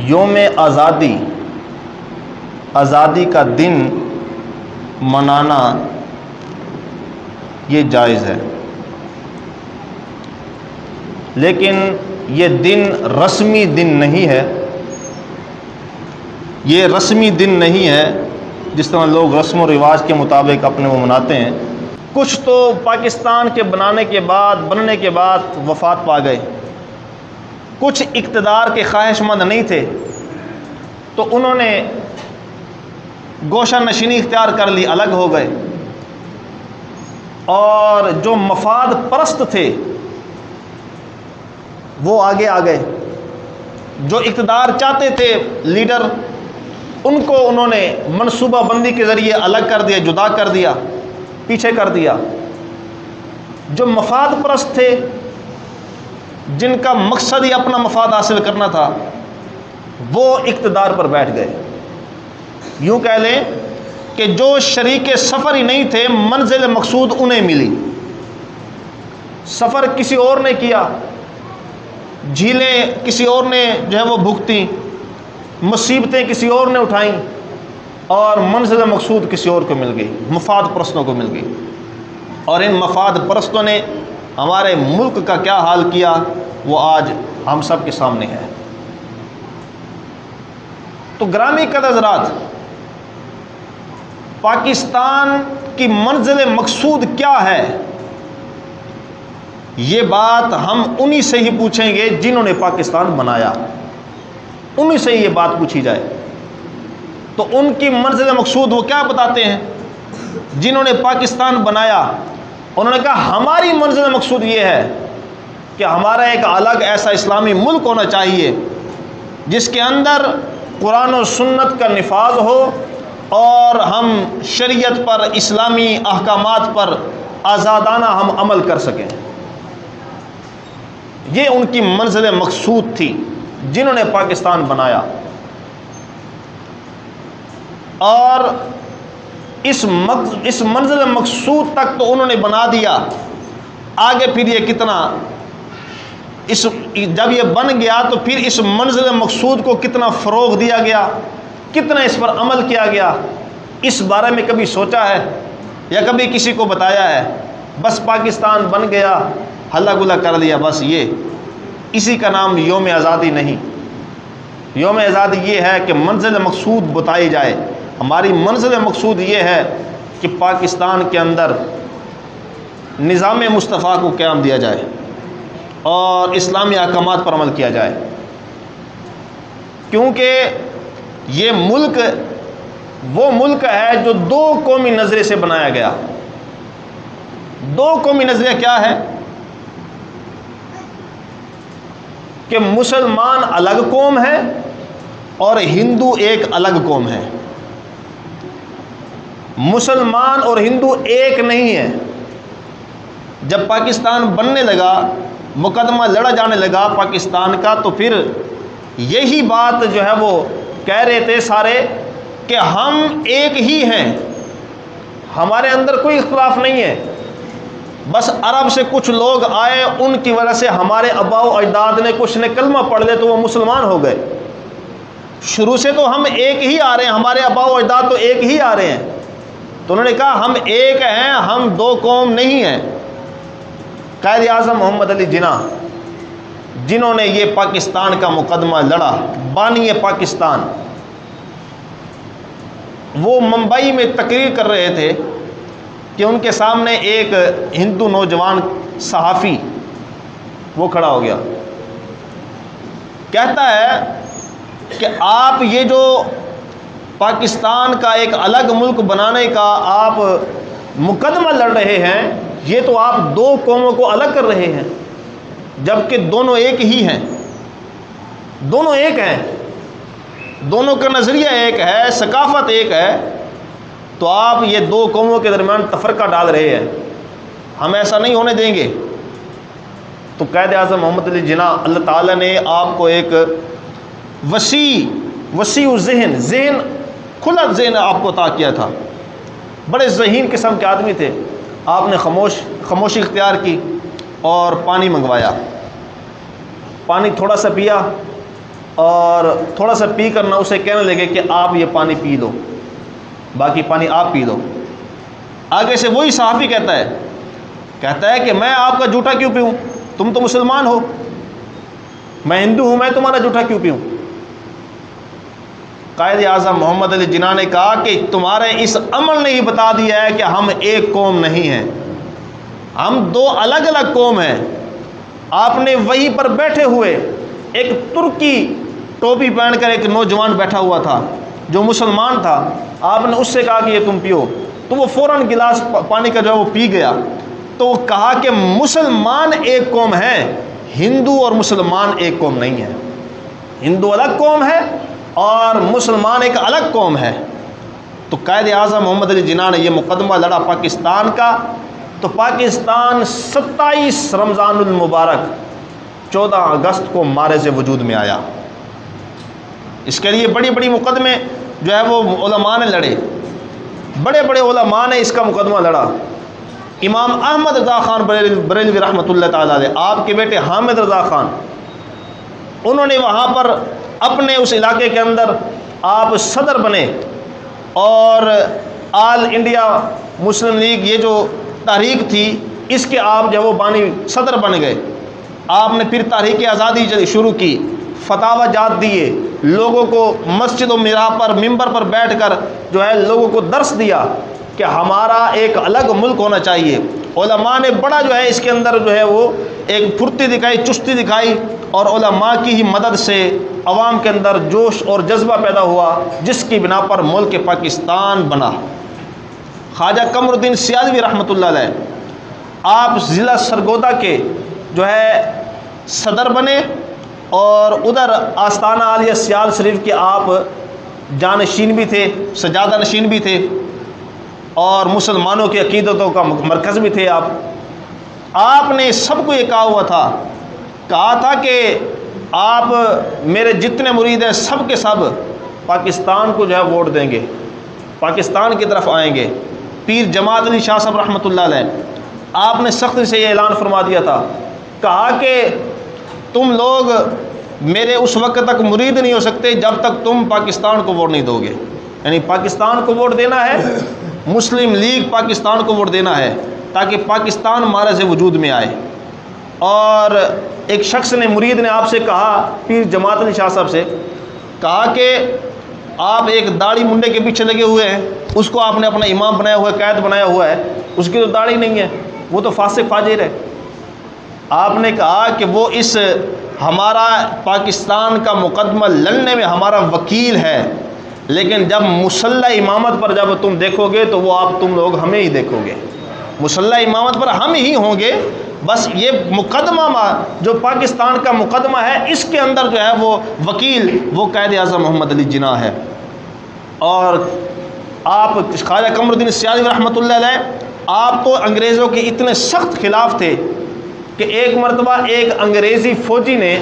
یوم آزادی کا دن منانا یہ جائز ہے، لیکن یہ دن رسمی دن نہیں ہے۔ یہ رسمی دن نہیں ہے جس طرح لوگ رسم و رواج کے مطابق اپنے وہ مناتے ہیں۔ کچھ تو پاکستان کے بننے کے بعد وفات پا گئے، کچھ اقتدار کے خواہش مند نہیں تھے تو انہوں نے گوشہ نشینی اختیار کر لی، الگ ہو گئے، اور جو مفاد پرست تھے وہ آگے آ گئے، جو اقتدار چاہتے تھے لیڈر ان کو انہوں نے منصوبہ بندی کے ذریعے الگ کر دیا، جدا کر دیا، پیچھے کر دیا۔ جو مفاد پرست تھے، جن کا مقصد ہی اپنا مفاد حاصل کرنا تھا، وہ اقتدار پر بیٹھ گئے۔ یوں کہہ لیں کہ جو شریک سفر ہی نہیں تھے، منزل مقصود انہیں ملی۔ سفر کسی اور نے کیا، جھیلیں کسی اور نے جو ہے وہ بھگتی، مصیبتیں کسی اور نے اٹھائیں، اور منزل مقصود کسی اور کو مل گئی، مفاد پرستوں کو مل گئی۔ اور ان مفاد پرستوں نے ہمارے ملک کا کیا حال کیا وہ آج ہم سب کے سامنے ہے۔ تو گرامی قدر حضرات، پاکستان کی منزل مقصود کیا ہے، یہ بات ہم انہی سے ہی پوچھیں گے جنہوں نے پاکستان بنایا، انہی سے ہی یہ بات پوچھی جائے تو ان کی منزل مقصود وہ کیا بتاتے ہیں؟ جنہوں نے پاکستان بنایا انہوں نے کہا ہماری منزل مقصود یہ ہے کہ ہمارا ایک الگ ایسا اسلامی ملک ہونا چاہیے جس کے اندر قرآن و سنت کا نفاذ ہو اور ہم شریعت پر، اسلامی احکامات پر آزادانہ ہم عمل کر سکیں۔ یہ ان کی منزل مقصود تھی جنہوں نے پاکستان بنایا، اور اس منزل مقصود تک تو انہوں نے بنا دیا۔ آگے پھر یہ کتنا جب یہ بن گیا تو پھر اس منزل مقصود کو کتنا فروغ دیا گیا، کتنا اس پر عمل کیا گیا، اس بارے میں کبھی سوچا ہے یا کبھی کسی کو بتایا ہے؟ بس پاکستان بن گیا، ہلا گلا کر دیا، بس یہ اسی کا نام یوم آزادی نہیں۔ یوم آزادی یہ ہے کہ منزل مقصود بتائی جائے۔ ہماری منزل مقصود یہ ہے کہ پاکستان کے اندر نظام مصطفیٰ کو قیام دیا جائے اور اسلامی احکامات پر عمل کیا جائے، کیونکہ یہ ملک وہ ملک ہے جو دو قومی نظریے سے بنایا گیا۔ دو قومی نظریہ کیا ہے؟ کہ مسلمان الگ قوم ہے اور ہندو ایک الگ قوم ہے۔ مسلمان اور ہندو ایک نہیں ہے۔ جب پاکستان بننے لگا، مقدمہ لڑا جانے لگا پاکستان کا، تو پھر یہی بات جو ہے وہ کہہ رہے تھے سارے کہ ہم ایک ہی ہیں، ہمارے اندر کوئی اختلاف نہیں ہے، بس عرب سے کچھ لوگ آئے، ان کی وجہ سے ہمارے آباء و اجداد نے کچھ نے کلمہ پڑھ لے تو وہ مسلمان ہو گئے۔ شروع سے تو ہم ایک ہی آ رہے ہیں، ہمارے آباء و اجداد تو ایک ہی آ رہے ہیں۔ تو انہوں نے کہا ہم ایک ہیں، ہم دو قوم نہیں ہیں۔ قائد اعظم محمد علی جناح، جنہوں نے یہ پاکستان کا مقدمہ لڑا، بانی پاکستان، وہ ممبئی میں تقریر کر رہے تھے کہ ان کے سامنے ایک ہندو نوجوان صحافی وہ کھڑا ہو گیا، کہتا ہے کہ آپ یہ جو پاکستان کا ایک الگ ملک بنانے کا آپ مقدمہ لڑ رہے ہیں، یہ تو آپ دو قوموں کو الگ کر رہے ہیں، جبکہ دونوں ایک ہی ہیں، دونوں ایک ہیں، دونوں کا نظریہ ایک ہے، ثقافت ایک ہے، تو آپ یہ دو قوموں کے درمیان تفرقہ ڈال رہے ہیں، ہم ایسا نہیں ہونے دیں گے۔ تو قائد اعظم محمد علی جناح، اللہ تعالیٰ نے آپ کو ایک وسیع ذہن کھلا ذہن آپ کو عطا کیا تھا، بڑے ذہین قسم کے آدمی تھے۔ آپ نے خاموشی اختیار کی اور پانی منگوایا، پانی تھوڑا سا پیا اور تھوڑا سا پی کر نہ اسے کہنے لگے کہ آپ یہ پانی پی لو، باقی پانی آپ پی لو۔ آگے سے وہی صحابی کہتا ہے کہ میں آپ کا جھوٹا کیوں پیوں، تم تو مسلمان ہو، میں ہندو ہوں، میں تمہارا جھوٹا کیوں پیوں؟ قائد اعظم محمد علی جناح نے کہا کہ تمہارے اس عمل نے ہی بتا دیا ہے کہ ہم ایک قوم نہیں ہیں، ہم دو الگ الگ قوم ہیں۔ آپ نے وہیں پر بیٹھے ہوئے ایک ترکی ٹوپی پہن کر ایک نوجوان بیٹھا ہوا تھا جو مسلمان تھا، آپ نے اس سے کہا کہ یہ تم پیو، تو وہ فوراً گلاس پانی کا جو ہے وہ پی گیا۔ تو وہ کہا کہ مسلمان ایک قوم ہے، ہندو اور مسلمان ایک قوم نہیں ہے، ہندو الگ قوم ہے اور مسلمان ایک الگ قوم ہے۔ تو قائد اعظم محمد علی جناح نے یہ مقدمہ لڑا پاکستان کا، تو پاکستان 27 رمضان المبارک 14 اگست کو مارے سے وجود میں آیا۔ اس کے لیے بڑی بڑی مقدمے جو ہے وہ علماء نے لڑے، بڑے بڑے علماء نے اس کا مقدمہ لڑا۔ امام احمد رضا خان بریلوی رحمۃ اللہ تعالیٰ علیہ، آپ کے بیٹے حامد رضا خان، انہوں نے وہاں پر اپنے اس علاقے کے اندر آپ صدر بنے، اور آل انڈیا مسلم لیگ یہ جو تحریک تھی اس کے آپ جو وہ بانی صدر بن گئے۔ آپ نے پھر تحریک آزادی شروع کی، فتاوی جات دیے، لوگوں کو مسجد و محراب پر ممبر پر بیٹھ کر جو ہے لوگوں کو درس دیا کہ ہمارا ایک الگ ملک ہونا چاہیے۔ علماء نے بڑا جو ہے اس کے اندر جو ہے وہ ایک پھرتی دکھائی، چستی دکھائی، اور علماء کی ہی مدد سے عوام کے اندر جوش اور جذبہ پیدا ہوا، جس کی بنا پر ملک پاکستان بنا۔ خواجہ قمر الدین سیالوی رحمۃ اللہ علیہ، آپ ضلع سرگودا کے جو ہے صدر بنے، اور ادھر آستانہ عالیہ سیال شریف کے آپ جانشین بھی تھے، سجادہ نشین بھی تھے، اور مسلمانوں کی عقیدتوں کا مرکز بھی تھے۔ آپ نے سب کو یہ کہا تھا کہ آپ میرے جتنے مرید ہیں سب کے سب پاکستان کو جو ہے ووٹ دیں گے، پاکستان کی طرف آئیں گے۔ پیر جماعت علی شاہ صاحب رحمۃ اللہ علیہ، آپ نے سختی سے یہ اعلان فرما دیا تھا، کہا کہ تم لوگ میرے اس وقت تک مرید نہیں ہو سکتے جب تک تم پاکستان کو ووٹ نہیں دو گے، یعنی پاکستان کو ووٹ دینا ہے، مسلم لیگ پاکستان کو ووٹ دینا ہے تاکہ پاکستان ہمارے سے وجود میں آئے۔ اور ایک شخص نے، مرید نے آپ سے کہا، پیر جماعت علی شاہ صاحب سے کہا کہ آپ ایک داڑھی منڈے کے پیچھے لگے ہوئے ہیں، اس کو آپ نے اپنا امام بنایا ہوا ہے، قائد بنایا ہوا ہے، اس کی تو داڑھی نہیں ہے، وہ تو فاسق فاجر ہے۔ آپ نے کہا کہ وہ اس ہمارا پاکستان کا مقدمہ لڑنے میں ہمارا وکیل ہے، لیکن جب مسلح امامت پر جب تم دیکھو گے تو وہ تم لوگ ہمیں ہی دیکھو گے، مسلح امامت پر ہم ہی ہوں گے۔ بس یہ مقدمہ جو پاکستان کا مقدمہ ہے، اس کے اندر جو ہے وہ وکیل وہ قائد اعظم محمد علی جناح ہے۔ اور آپ خواجہ قمر الدین سیالوی رحمۃ اللہ علیہ، آپ تو انگریزوں کے اتنے سخت خلاف تھے کہ ایک مرتبہ ایک انگریزی فوجی نے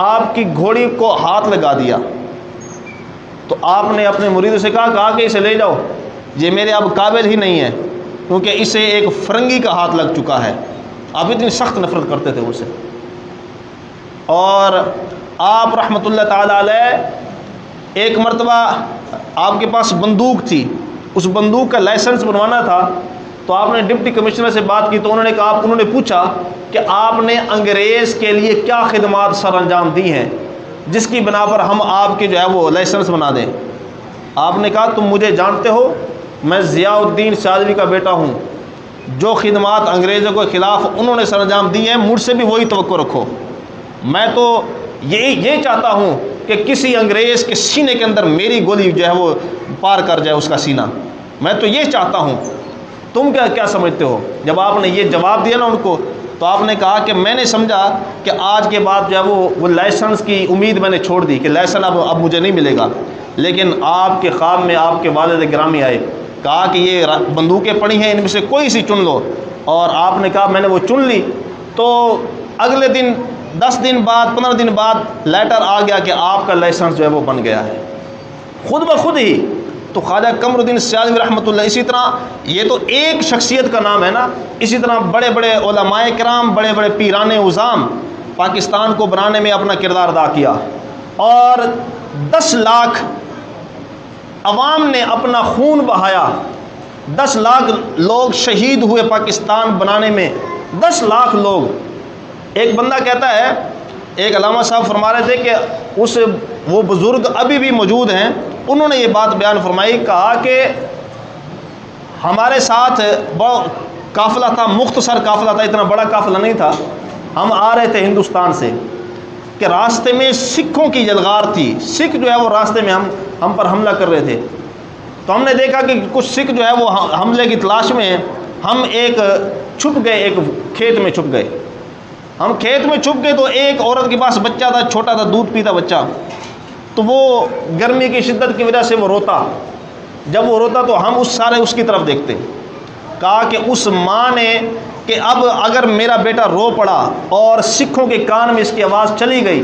آپ کی گھوڑی کو ہاتھ لگا دیا، تو آپ نے اپنے مریدوں سے کہا کہ اسے لے جاؤ، یہ میرے اب قابل ہی نہیں ہے، کیونکہ اسے ایک فرنگی کا ہاتھ لگ چکا ہے۔ آپ اتنی سخت نفرت کرتے تھے ان سے۔ اور آپ رحمۃ اللہ تعالیٰ علیہ، ایک مرتبہ آپ کے پاس بندوق تھی، اس بندوق کا لائسنس بنوانا تھا، تو آپ نے ڈپٹی کمشنر سے بات کی، تو انہوں نے پوچھا کہ آپ نے انگریز کے لیے کیا خدمات سر انجام دی ہیں جس کی بنا پر ہم آپ کے جو ہے وہ لائسنس بنا دیں۔ آپ نے کہا تم مجھے جانتے ہو، میں ضیاء الدین سیالوی کا بیٹا ہوں، جو خدمات انگریزوں کے خلاف انہوں نے سر انجام دی ہیں مجھ سے بھی وہی توقع رکھو۔ میں تو یہ چاہتا ہوں کہ کسی انگریز کے سینے کے اندر میری گولی جو ہے وہ پار کر جائے اس کا سینہ، میں تو یہ چاہتا ہوں، تم کیا سمجھتے ہو؟ جب آپ نے یہ جواب دیا نا ان کو، تو آپ نے کہا کہ میں نے سمجھا کہ آج کے بعد جو ہے وہ لائسنس کی امید میں نے چھوڑ دی کہ لائسنس اب مجھے نہیں ملے گا، لیکن آپ کے خواب میں آپ کے والد گرامی آئے، کہا کہ یہ بندوقیں پڑی ہیں، ان میں سے کوئی سی چن لو، اور آپ نے کہا میں نے وہ چن لی۔ تو اگلے دن 10 دن بعد 15 دن بعد لیٹر آ گیا کہ آپ کا لائسنس جو ہے وہ بن گیا ہے خود بخود ہی۔ تو خواجہ قمر الدین سیالوی رحمۃ اللہ، اسی طرح یہ تو ایک شخصیت کا نام ہے نا، اسی طرح بڑے بڑے علماء کرام، بڑے بڑے پیران عظام پاکستان کو بنانے میں اپنا کردار ادا کیا۔ اور 10 لاکھ عوام نے اپنا خون بہایا، 10 لاکھ لوگ شہید ہوئے پاکستان بنانے میں، 10 لاکھ لوگ۔ ایک بندہ کہتا ہے، ایک علامہ صاحب فرما رہے تھے کہ وہ بزرگ ابھی بھی موجود ہیں، انہوں نے یہ بات بیان فرمائی، کہا کہ ہمارے ساتھ قافلہ تھا، مختصر قافلہ تھا، اتنا بڑا قافلہ نہیں تھا، ہم آ رہے تھے ہندوستان سے، کہ راستے میں سکھوں کی یلغار تھی، سکھ جو ہے وہ راستے میں ہم پر حملہ کر رہے تھے، تو ہم نے دیکھا کہ کچھ سکھ جو ہے وہ حملے کی تلاش میں ہیں، ہم چھپ گئے، ایک کھیت میں چھپ گئے، ہم کھیت میں چھپ گئے، تو ایک عورت کے پاس بچہ تھا، چھوٹا تھا، دودھ پیتا بچہ، تو وہ گرمی کی شدت کی وجہ سے وہ روتا، جب وہ روتا تو ہم اس کی طرف دیکھتے، کہا کہ اس ماں نے کہ اب اگر میرا بیٹا رو پڑا اور سکھوں کے کان میں اس کی آواز چلی گئی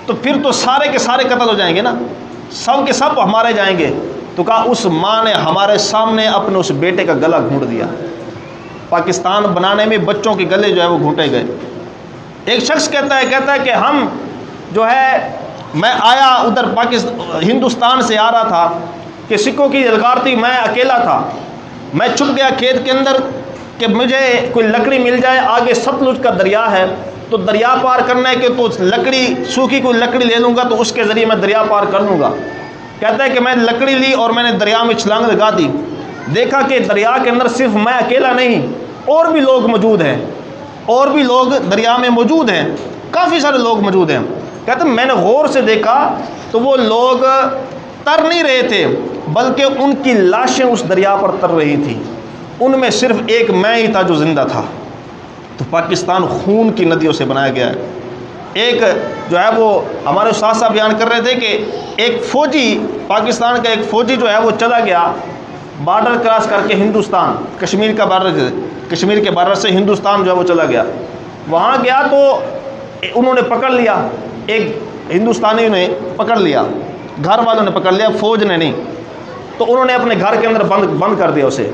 تو پھر تو سارے کے سارے قتل ہو جائیں گے نا، سب کے سب ہمارے جائیں گے، تو کہا اس ماں نے ہمارے سامنے اپنے اس بیٹے کا گلا گھونٹ دیا۔ پاکستان بنانے میں بچوں کے گلے جو ہے وہ گھونٹے گئے۔ ایک شخص کہتا ہے کہ ہم جو ہے، میں آیا ادھر ہندوستان سے آ رہا تھا کہ سکھوں کی یلغار تھی، میں اکیلا تھا، میں چھپ گیا کھیت کے اندر کہ مجھے کوئی لکڑی مل جائے، آگے ستلج کا دریا ہے، تو دریا پار کرنا ہے کہ تو لکڑی، سوکھی کوئی لکڑی لے لوں گا تو اس کے ذریعے میں دریا پار کر لوں گا۔ کہتا ہے کہ میں لکڑی لی اور میں نے دریا میں چھلانگ لگا دی، دیکھا کہ دریا کے اندر صرف میں اکیلا نہیں، اور بھی لوگ موجود ہیں، اور بھی لوگ دریا میں موجود ہیں، کافی سارے لوگ موجود ہیں۔ کہتے ہیں میں نے غور سے دیکھا تو وہ لوگ تر نہیں رہے تھے، بلکہ ان کی لاشیں اس دریا پر تر رہی تھی، ان میں صرف ایک میں ہی تھا جو زندہ تھا۔ تو پاکستان خون کی ندیوں سے بنایا گیا ہے۔ ایک جو ہے وہ ہمارے استاد صاحب بیان کر رہے تھے کہ ایک فوجی، پاکستان کا ایک فوجی جو ہے وہ چلا گیا بارڈر کراس کر کے ہندوستان، کشمیر کے بارڈر سے ہندوستان جو ہے وہ چلا گیا، وہاں گیا تو انہوں نے پکڑ لیا، ایک ہندوستانی نے پکڑ لیا، گھر والوں نے پکڑ لیا، فوج نے نہیں، تو انہوں نے اپنے گھر کے اندر بند کر دیا اسے۔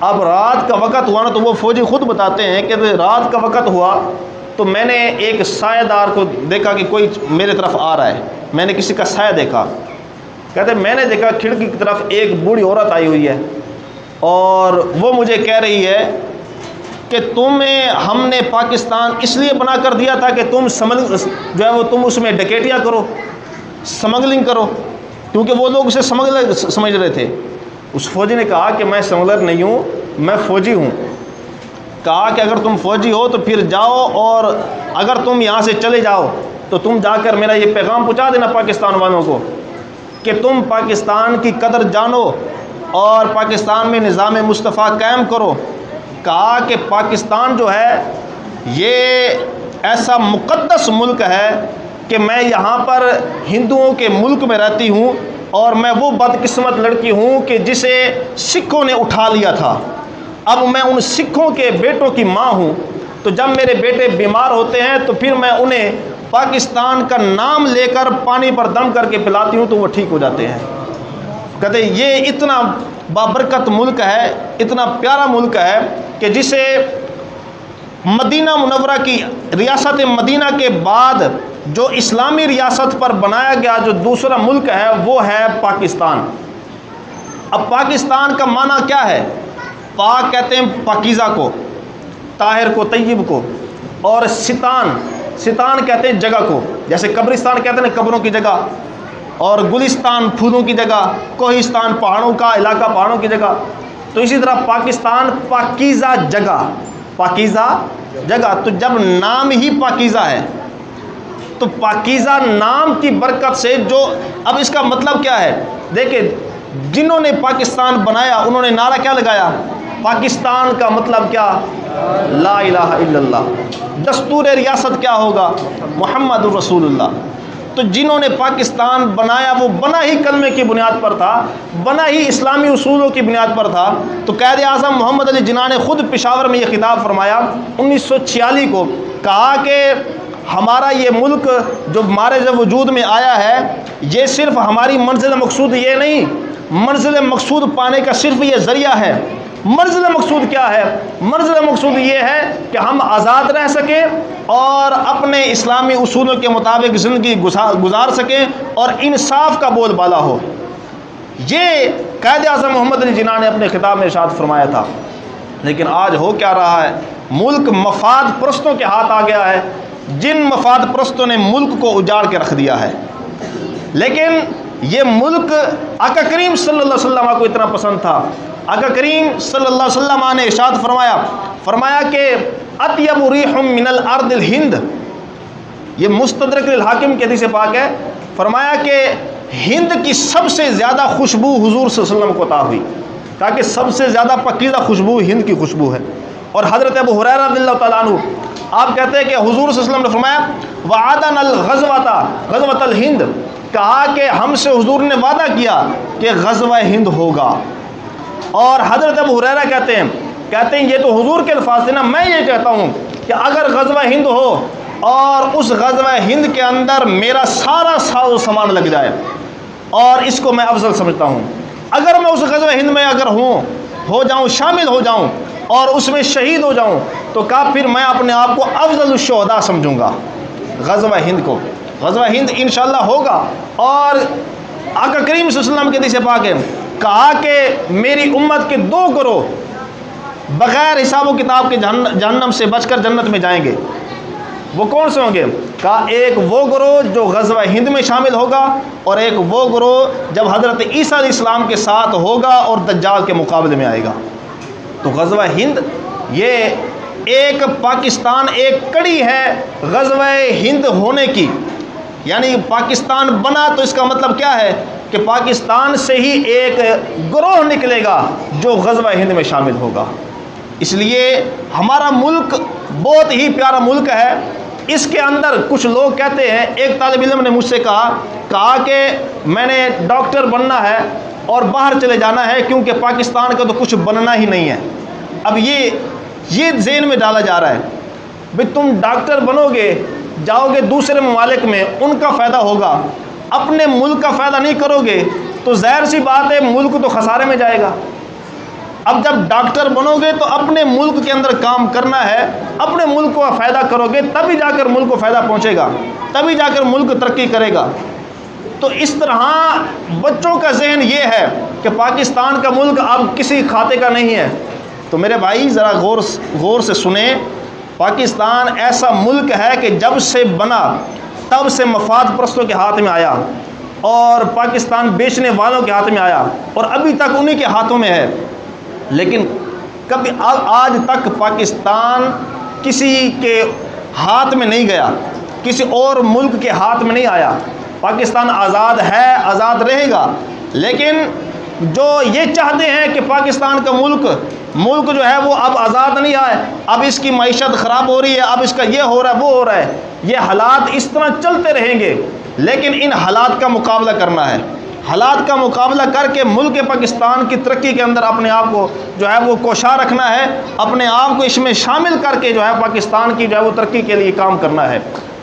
اب رات کا وقت ہوا نا، تو وہ فوجی خود بتاتے ہیں کہ رات کا وقت ہوا تو میں نے ایک سایہ دار کو دیکھا کہ کوئی میرے طرف آ رہا ہے، میں نے کسی کا سایہ دیکھا، کہتے میں نے دیکھا کھڑکی کی طرف ایک بوڑھی عورت آئی ہوئی ہے، اور وہ مجھے کہہ رہی ہے کہ ہم نے پاکستان اس لیے بنا کر دیا تھا کہ تم جو ہے وہ تم اس میں ڈکیتیاں کرو، سمگلنگ کرو، کیونکہ وہ لوگ اسے سمگلر سمجھ رہے تھے۔ اس فوجی نے کہا کہ میں سمگلر نہیں ہوں، میں فوجی ہوں۔ کہا کہ اگر تم فوجی ہو تو پھر جاؤ، اور اگر تم یہاں سے چلے جاؤ تو تم جا کر میرا یہ پیغام پہنچا دینا پاکستان والوں کو کہ تم پاکستان کی قدر جانو اور پاکستان میں نظام مصطفیٰ قائم کرو۔ کہا کہ پاکستان جو ہے یہ ایسا مقدس ملک ہے کہ میں یہاں پر ہندوؤں کے ملک میں رہتی ہوں، اور میں وہ بدقسمت لڑکی ہوں کہ جسے سکھوں نے اٹھا لیا تھا، اب میں ان سکھوں کے بیٹوں کی ماں ہوں، تو جب میرے بیٹے بیمار ہوتے ہیں تو پھر میں انہیں پاکستان کا نام لے کر پانی پر دم کر کے پلاتی ہوں تو وہ ٹھیک ہو جاتے ہیں۔ کہتے یہ اتنا بابرکت ملک ہے، اتنا پیارا ملک ہے کہ جسے مدینہ منورہ کی ریاست مدینہ کے بعد جو اسلامی ریاست پر بنایا گیا جو دوسرا ملک ہے وہ ہے پاکستان۔ اب پاکستان کا معنی کیا ہے؟ پاک کہتے ہیں پاکیزہ کو، طاہر کو، طیب کو، اور ستان کہتے ہیں جگہ کو، جیسے قبرستان کہتے ہیں قبروں کی جگہ، اور گلستان پھولوں کی جگہ، کوہستان پہاڑوں کا علاقہ، پہاڑوں کی جگہ، تو اسی طرح پاکستان پاکیزہ جگہ، پاکیزہ جگہ۔ تو جب نام ہی پاکیزہ ہے تو پاکیزہ نام کی برکت سے جو، اب اس کا مطلب کیا ہے؟ دیکھیں جنہوں نے پاکستان بنایا انہوں نے نعرہ کیا لگایا؟ پاکستان کا مطلب کیا؟ لا الہ الا اللہ۔ دستور ریاست کیا ہوگا؟ محمد رسول اللہ۔ تو جنہوں نے پاکستان بنایا وہ بنا ہی کلمے کی بنیاد پر تھا، بنا ہی اسلامی اصولوں کی بنیاد پر تھا۔ تو قائد اعظم محمد علی جناح نے خود پشاور میں یہ خطاب فرمایا 1946 کو، کہا کہ ہمارا یہ ملک جو ہمارے وجود میں آیا ہے یہ صرف ہماری منزل مقصود یہ نہیں، منزل مقصود پانے کا صرف یہ ذریعہ ہے، منزل مقصود کیا ہے؟ منزل مقصود یہ ہے کہ ہم آزاد رہ سکیں اور اپنے اسلامی اصولوں کے مطابق زندگی گزار سکیں اور انصاف کا بول بالا ہو۔ یہ قائد اعظم محمد علی جناح نے اپنے خطاب میں ارشاد فرمایا تھا۔ لیکن آج ہو کیا رہا ہے؟ ملک مفاد پرستوں کے ہاتھ آ گیا ہے، جن مفاد پرستوں نے ملک کو اجاڑ کے رکھ دیا ہے۔ لیکن یہ ملک آقا کریم صلی اللہ علیہ وسلم کو اتنا پسند تھا۔ آقا کریم صلی اللہ علیہ وسلم نے ارشاد فرمایا کہ اطیب ریح من الارض الہند، یہ مستدرک للحاکم کی حدیث پاک ہے، فرمایا کہ ہند کی سب سے زیادہ خوشبو حضور صلی اللہ علیہ وسلم کو عطا ہوئی، کہا کہ سب سے زیادہ پاکیزہ خوشبو ہند کی خوشبو ہے۔ اور حضرت ابو ہریرہ رضی اللہ تعالیٰ عنہ آپ کہتے ہیں کہ حضور صلی اللہ علیہ وسلم نے فرمایا وعدنا غزوۃ الہند، کہا کہ ہم سے حضور نے وعدہ کیا کہ غزوہ ہند ہوگا۔ اور حضرت ابو ہریرہ کہتے ہیں یہ تو حضور کے الفاظ تھے نا، میں یہ کہتا ہوں کہ اگر غزوہ ہند ہو اور اس غزوہ ہند کے اندر میرا سارا ساز و سامان لگ جائے اور اس کو میں افضل سمجھتا ہوں، اگر میں اس غزوہ ہند میں اگر ہو جاؤں، شامل ہو جاؤں اور اس میں شہید ہو جاؤں تو کہا پھر میں اپنے آپ کو افضل الشہداء سمجھوں گا۔ غزوہ ہند کو، غزوہ ہند انشاءاللہ ہوگا۔ اور آقا کریم صلی اللہ علیہ وسلم کے حدیث پاک ہے، کہا کہ میری امت کے 2 گروہ بغیر حساب و کتاب کے جہنم سے بچ کر جنت میں جائیں گے۔ وہ کون سے ہوں گے؟ کہا ایک وہ گروہ جو غزوہ ہند میں شامل ہوگا، اور ایک وہ گروہ جب حضرت عیسیٰ علیہ السلام کے ساتھ ہوگا اور دجال کے مقابلے میں آئے گا۔ تو غزوہ ہند یہ ایک پاکستان ایک کڑی ہے غزوہ ہند ہونے کی، یعنی پاکستان بنا تو اس کا مطلب کیا ہے کہ پاکستان سے ہی ایک گروہ نکلے گا جو غزوہ ہند میں شامل ہوگا۔ اس لیے ہمارا ملک بہت ہی پیارا ملک ہے۔ اس کے اندر کچھ لوگ کہتے ہیں، ایک طالب علم نے مجھ سے کہا کہ میں نے ڈاکٹر بننا ہے اور باہر چلے جانا ہے کیونکہ پاکستان کا تو کچھ بننا ہی نہیں ہے۔ اب یہ ذہن میں ڈالا جا رہا ہے بھئی تم ڈاکٹر بنو گے، جاؤ گے دوسرے ممالک میں، ان کا فائدہ ہوگا، اپنے ملک کا فائدہ نہیں کرو گے تو ظاہر سی بات ہے ملک تو خسارے میں جائے گا۔ اب جب ڈاکٹر بنو گے تو اپنے ملک کے اندر کام کرنا ہے، اپنے ملک کو فائدہ کرو گے تبھی جا کر ملک کو فائدہ پہنچے گا، تبھی جا کر ملک ترقی کرے گا۔ تو اس طرح بچوں کا ذہن یہ ہے کہ پاکستان کا ملک اب کسی کھاتے کا نہیں ہے۔ تو میرے بھائی ذرا غور سے سنیں، پاکستان ایسا ملک ہے کہ جب سے بنا تب سے مفاد پرستوں کے ہاتھ میں آیا اور پاکستان بیچنے والوں کے ہاتھ میں آیا اور ابھی تک انہی کے ہاتھوں میں ہے۔ لیکن کبھی آج تک پاکستان کسی کے ہاتھ میں نہیں گیا، کسی اور ملک کے ہاتھ میں نہیں آیا۔ پاکستان آزاد ہے، آزاد رہے گا، لیکن جو یہ چاہتے ہیں کہ پاکستان کا ملک جو ہے وہ اب آزاد نہیں آئے، اب اس کی معیشت خراب ہو رہی ہے، اب اس کا یہ ہو رہا ہے وہ ہو رہا ہے، یہ حالات اس طرح چلتے رہیں گے۔ لیکن ان حالات کا مقابلہ کرنا ہے، حالات کا مقابلہ کر کے ملک پاکستان کی ترقی کے اندر اپنے آپ کو جو ہے وہ کوشاں رکھنا ہے، اپنے آپ کو اس میں شامل کر کے جو ہے پاکستان کی جو ہے وہ ترقی کے لیے کام کرنا ہے۔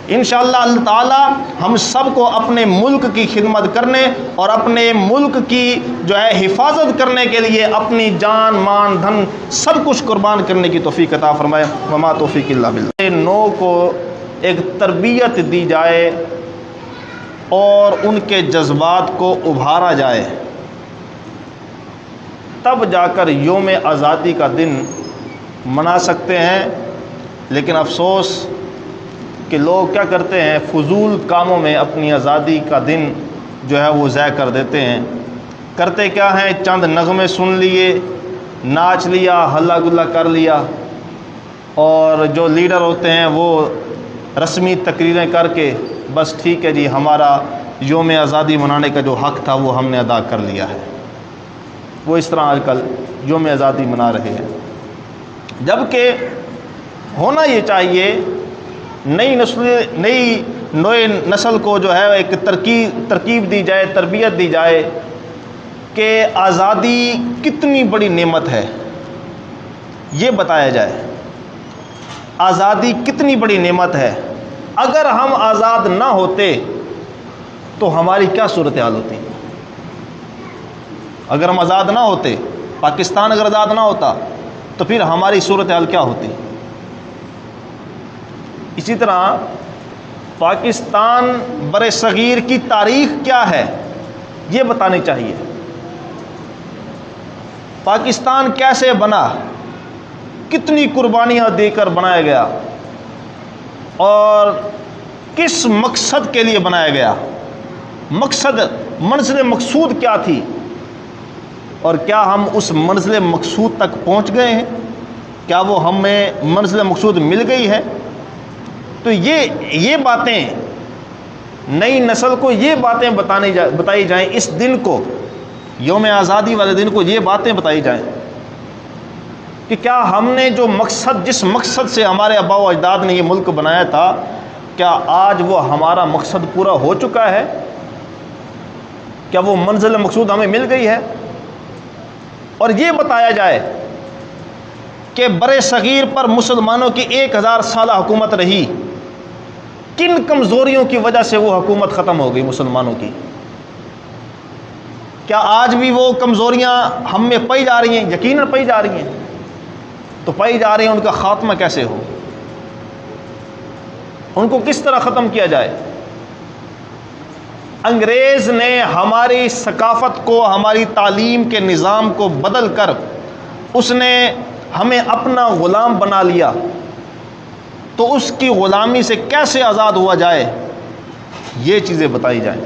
انشاءاللہ اللہ تعالیٰ ہم سب کو اپنے ملک کی خدمت کرنے اور اپنے ملک کی جو ہے حفاظت کرنے کے لیے اپنی جان مان دھن سب کچھ قربان کرنے کی توفیق عطا فرمائے۔ وما توفیق الا باللہ۔ نو کو ایک تربیت دی جائے اور ان کے جذبات کو ابھارا جائے، تب جا کر یوم آزادی کا دن منا سکتے ہیں۔ لیکن افسوس کہ لوگ کیا کرتے ہیں، فضول کاموں میں اپنی آزادی کا دن جو ہے وہ ضائع کر دیتے ہیں۔ کرتے کیا ہیں، چند نغمے سن لیے، ناچ لیا، ہلہ گلہ کر لیا، اور جو لیڈر ہوتے ہیں وہ رسمی تقریریں کر کے بس ٹھیک ہے جی ہمارا یوم آزادی منانے کا جو حق تھا وہ ہم نے ادا کر لیا ہے۔ وہ اس طرح آج کل یوم آزادی منا رہے ہیں، جبکہ ہونا یہ چاہیے نئی نسل کو جو ہے ایک ترکیب دی جائے، تربیت دی جائے کہ آزادی کتنی بڑی نعمت ہے، یہ بتایا جائے آزادی کتنی بڑی نعمت ہے۔ اگر ہم آزاد نہ ہوتے تو ہماری کیا صورتحال ہوتی؟ اگر ہم آزاد نہ ہوتے پاکستان اگر آزاد نہ ہوتا تو پھر ہماری صورتحال کیا ہوتی؟ اسی طرح پاکستان بر صغیر کی تاریخ کیا ہے یہ بتانی چاہیے. پاکستان کیسے بنا، کتنی قربانیاں دے کر بنایا گیا اور کس مقصد کے لیے بنایا گیا، مقصد منزل مقصود کیا تھی، اور کیا ہم اس منزل مقصود تک پہنچ گئے ہیں، کیا وہ ہمیں منزل مقصود مل گئی ہے؟ تو یہ باتیں نئی نسل کو یہ باتیں بتائی جائیں، اس دن کو، یوم آزادی والے دن کو یہ باتیں بتائی جائیں کہ کیا ہم نے جو مقصد، جس مقصد سے ہمارے آباء و اجداد نے یہ ملک بنایا تھا، کیا آج وہ ہمارا مقصد پورا ہو چکا ہے؟ کیا وہ منزل مقصود ہمیں مل گئی ہے؟ اور یہ بتایا جائے کہ بر صغیر پر مسلمانوں کی 1000 سالہ حکومت رہی، کن کمزوریوں کی وجہ سے وہ حکومت ختم ہو گئی مسلمانوں کی؟ کیا آج بھی وہ کمزوریاں ہم میں پائی جا رہی ہیں؟ یقیناً پائی جا رہی ہیں. تو پائی جا رہی ہیں، ان کا خاتمہ کیسے ہو، ان کو کس طرح ختم کیا جائے؟ انگریز نے ہماری ثقافت کو، ہماری تعلیم کے نظام کو بدل کر اس نے ہمیں اپنا غلام بنا لیا، تو اس کی غلامی سے کیسے آزاد ہوا جائے، یہ چیزیں بتائی جائیں.